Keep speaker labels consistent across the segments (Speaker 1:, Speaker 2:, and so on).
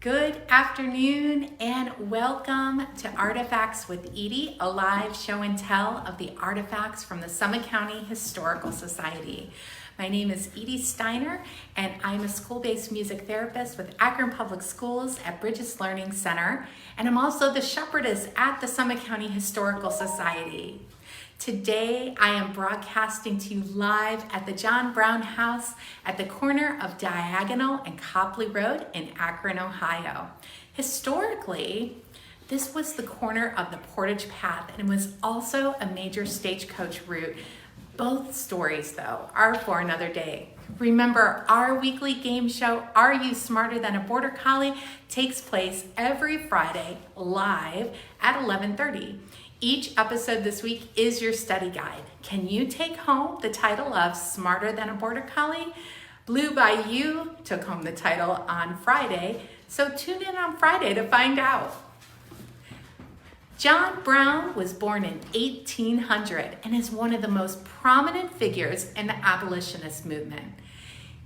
Speaker 1: Good afternoon and welcome to Artifacts with Edie, a live show and tell of the artifacts from the Summit County Historical Society. My name is Edie Steiner and I'm a school-based music therapist with Akron Public Schools at Bridges Learning Center, and I'm also the shepherdess at the Summit County Historical Society. Today, I am broadcasting to you live at the John Brown House at the corner of Diagonal and Copley Road in Akron, Ohio. Historically, this was the corner of the Portage Path and was also a major stagecoach route. Both stories, though, are for another day. Remember, our weekly game show, Are You Smarter Than a Border Collie?, takes place every Friday live at 11:30. Each episode this week is your study guide. Can you take home the title of Smarter Than a Border Collie? Blue Bayou took home the title on Friday, so tune in on Friday to find out. John Brown was born in 1800 and is one of the most prominent figures in the abolitionist movement.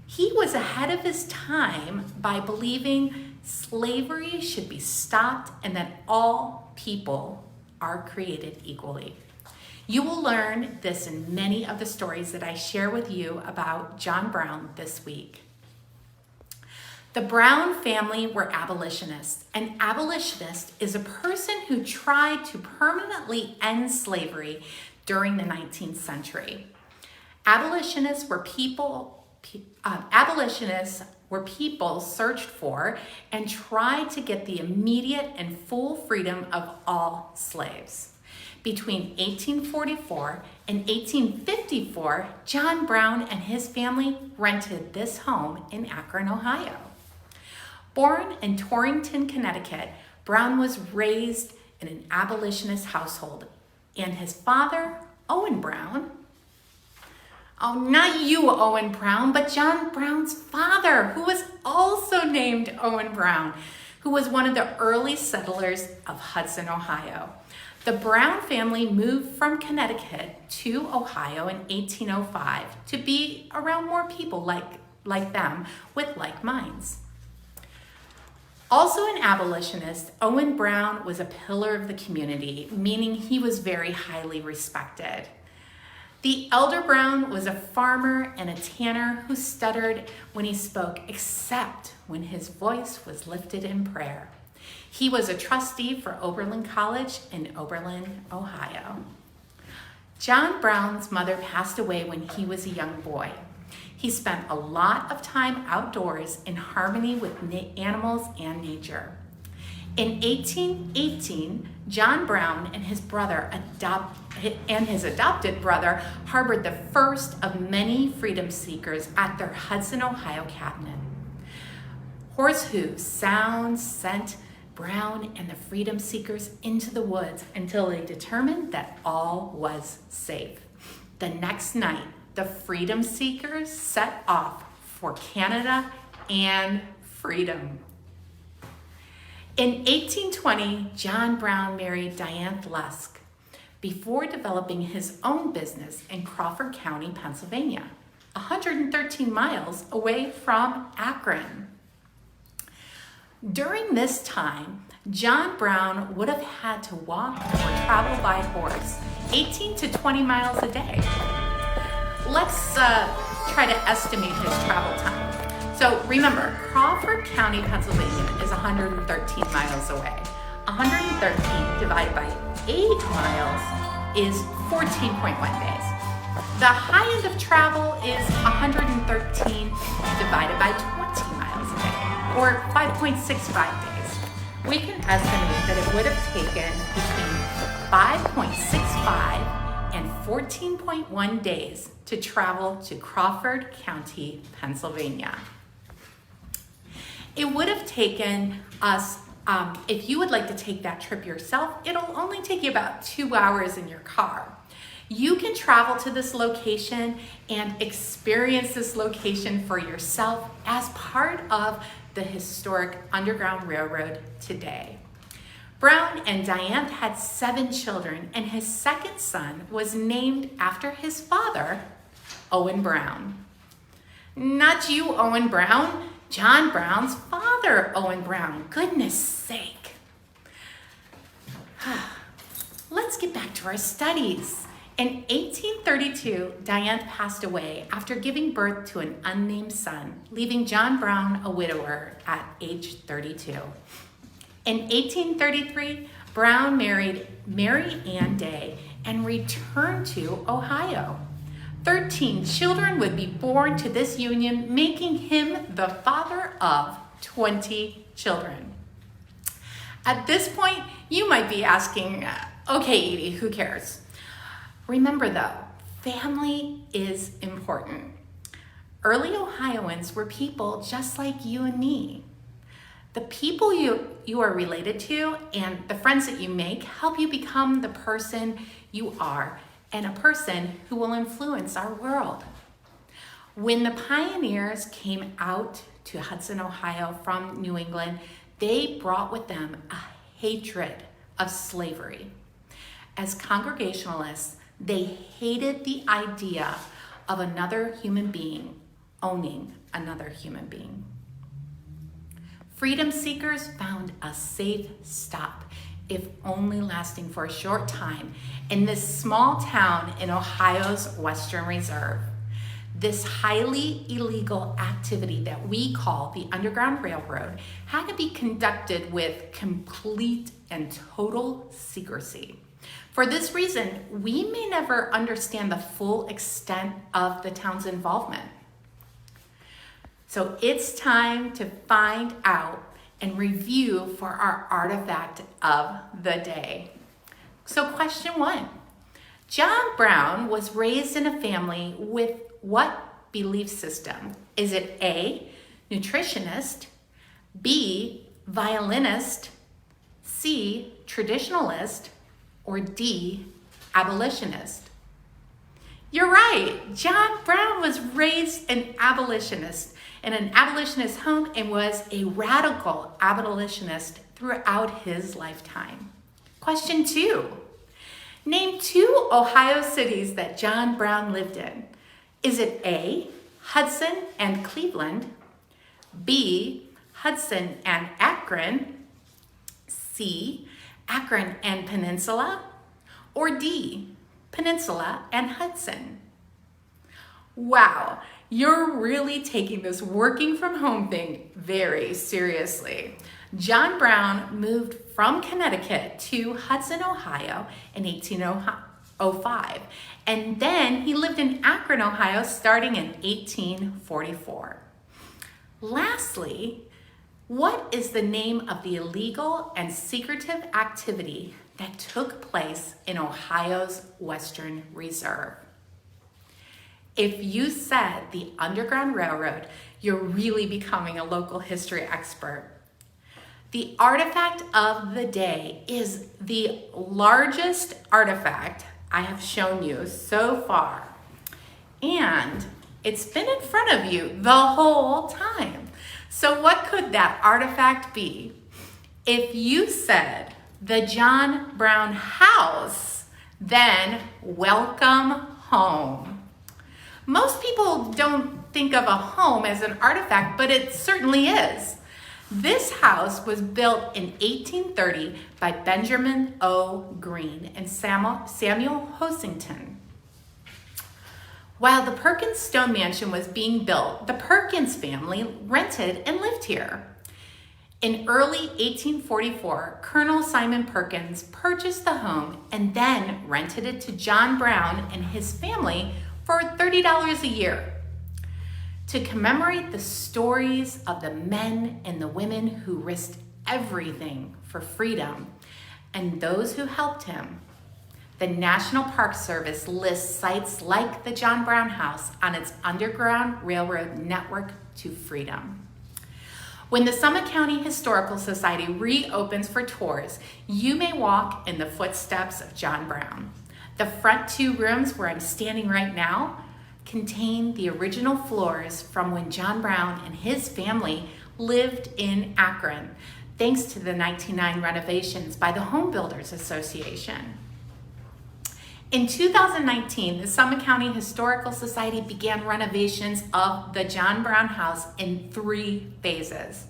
Speaker 1: He was ahead of his time by believing slavery should be stopped and that all people are created equally. You will learn this in many of the stories that I share with you about John Brown this week. The Brown family were abolitionists. An abolitionist is a person who tried to permanently end slavery during the 19th century. Abolitionists were people searched for and tried to get the immediate and full freedom of all slaves. Between 1844 and 1854, John Brown and his family rented this home in Akron, Ohio. Born in Torrington, Connecticut, Brown was raised in an abolitionist household, and his father, Owen Brown, not you, Owen Brown, but John Brown's father, who was also named Owen Brown, who was one of the early settlers of Hudson, Ohio. The Brown family moved from Connecticut to Ohio in 1805 to be around more people like them with like minds. Also an abolitionist, Owen Brown was a pillar of the community, meaning he was very highly respected. The elder Brown was a farmer and a tanner who stuttered when he spoke, except when his voice was lifted in prayer. He was a trustee for Oberlin College in Oberlin, Ohio. John Brown's mother passed away when he was a young boy. He spent a lot of time outdoors in harmony with animals and nature. In 1818, John Brown and his adopted brother harbored the first of many freedom seekers at their Hudson, Ohio cabinet. Horse hooves sent Brown and the freedom seekers into the woods until they determined that all was safe. The next night, the freedom seekers set off for Canada and freedom. In 1820, John Brown married Diane Lusk before developing his own business in Crawford County, Pennsylvania, 113 miles away from Akron. During this time, John Brown would have had to walk or travel by horse 18 to 20 miles a day. Let's try to estimate his travel time. So remember, Crawford County, Pennsylvania is 113 miles away. 113 divided by 8 miles is 14.1 days. The high end of travel is 113 divided by 20 miles a day, or 5.65 days. We can estimate that it would have taken between 5.65 and 14.1 days to travel to Crawford County, Pennsylvania. It would have taken us, if you would like to take that trip yourself, it'll only take you about 2 hours in your car. You can travel to this location and experience this location for yourself as part of the historic Underground Railroad today. Brown and Diane had 7 children, and his second son was named after his father, Owen Brown. Not you, Owen Brown, John Brown's father. other Owen Brown, goodness sake. Let's get back to our studies. In 1832, Diane passed away after giving birth to an unnamed son, leaving John Brown a widower at age 32. In 1833, Brown married Mary Ann Day and returned to Ohio. 13 children would be born to this union, making him the father of 20 children. At this point, you might be asking, okay, Edie, who cares? Remember though, family is important. Early Ohioans were people just like you and me. The people you are related to and the friends that you make help you become the person you are and a person who will influence our world. When the pioneers came out to Hudson, Ohio from New England, they brought with them a hatred of slavery. As Congregationalists, they hated the idea of another human being owning another human being. Freedom seekers found a safe stop, if only lasting for a short time, in this small town in Ohio's Western Reserve. This highly illegal activity that we call the Underground Railroad had to be conducted with complete and total secrecy. For this reason, we may never understand the full extent of the town's involvement. So it's time to find out and review for our artifact of the day. So question 1, John Brown was raised in a family with what belief system? Is it A, nutritionist, B, violinist, C, traditionalist, or D, abolitionist? You're right, John Brown was raised an abolitionist in an abolitionist home and was a radical abolitionist throughout his lifetime. Question 2, name 2 Ohio cities that John Brown lived in. Is it A, Hudson and Cleveland, B, Hudson and Akron, C, Akron and Peninsula, or D, Peninsula and Hudson? Wow, you're really taking this working from home thing very seriously. John Brown moved from Connecticut to Hudson, Ohio in 1805, and then he lived in Akron, Ohio starting in 1844. Lastly, what is the name of the illegal and secretive activity that took place in Ohio's Western Reserve? If you said the Underground Railroad, you're really becoming a local history expert. The artifact of the day is the largest artifact I have shown you so far. And it's been in front of you the whole time. So what could that artifact be? If you said the John Brown house, then welcome home. Most people don't think of a home as an artifact, but it certainly is. This house was built in 1830 by Benjamin O. Green and Samuel Hossington. While the Perkins Stone Mansion was being built, the Perkins family rented and lived here. In early 1844, Colonel Simon Perkins purchased the home and then rented it to John Brown and his family for $30 a year. To commemorate the stories of the men and the women who risked everything for freedom and those who helped him, the National Park Service lists sites like the John Brown House on its Underground Railroad network to freedom. When the Summit County Historical Society reopens for tours, you may walk in the footsteps of John Brown. The front 2 rooms where I'm standing right now contain the original floors from when John Brown and his family lived in Akron, thanks to the 1909 renovations by the Home Builders Association. In 2019, the Summit County Historical Society began renovations of the John Brown House in 3 phases.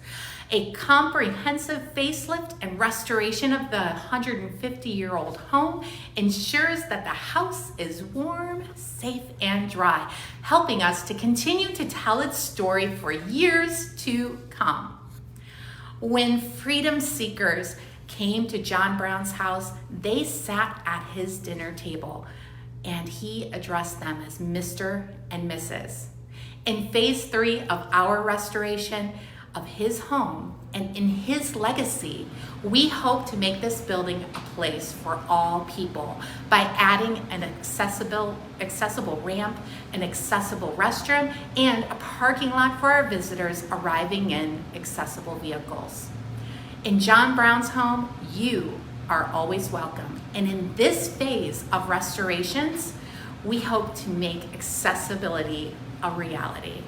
Speaker 1: A comprehensive facelift and restoration of the 150-year-old home ensures that the house is warm, safe, and dry, helping us to continue to tell its story for years to come. When freedom seekers came to John Brown's house, they sat at his dinner table and he addressed them as Mr. and Mrs. In phase 3 of our restoration of his home and in his legacy, we hope to make this building a place for all people by adding an accessible ramp, an accessible restroom, and a parking lot for our visitors arriving in accessible vehicles. In John Brown's home, you are always welcome. And in this phase of restorations, we hope to make accessibility a reality.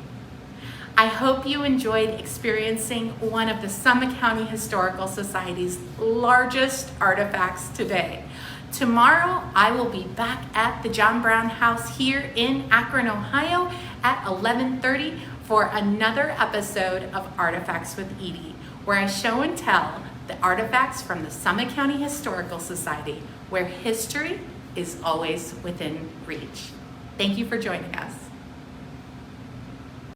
Speaker 1: I hope you enjoyed experiencing one of the Summit County Historical Society's largest artifacts today. Tomorrow, I will be back at the John Brown House here in Akron, Ohio at 11:30 for another episode of Artifacts with Edie, where I show and tell the artifacts from the Summit County Historical Society, where history is always within reach. Thank you for joining us.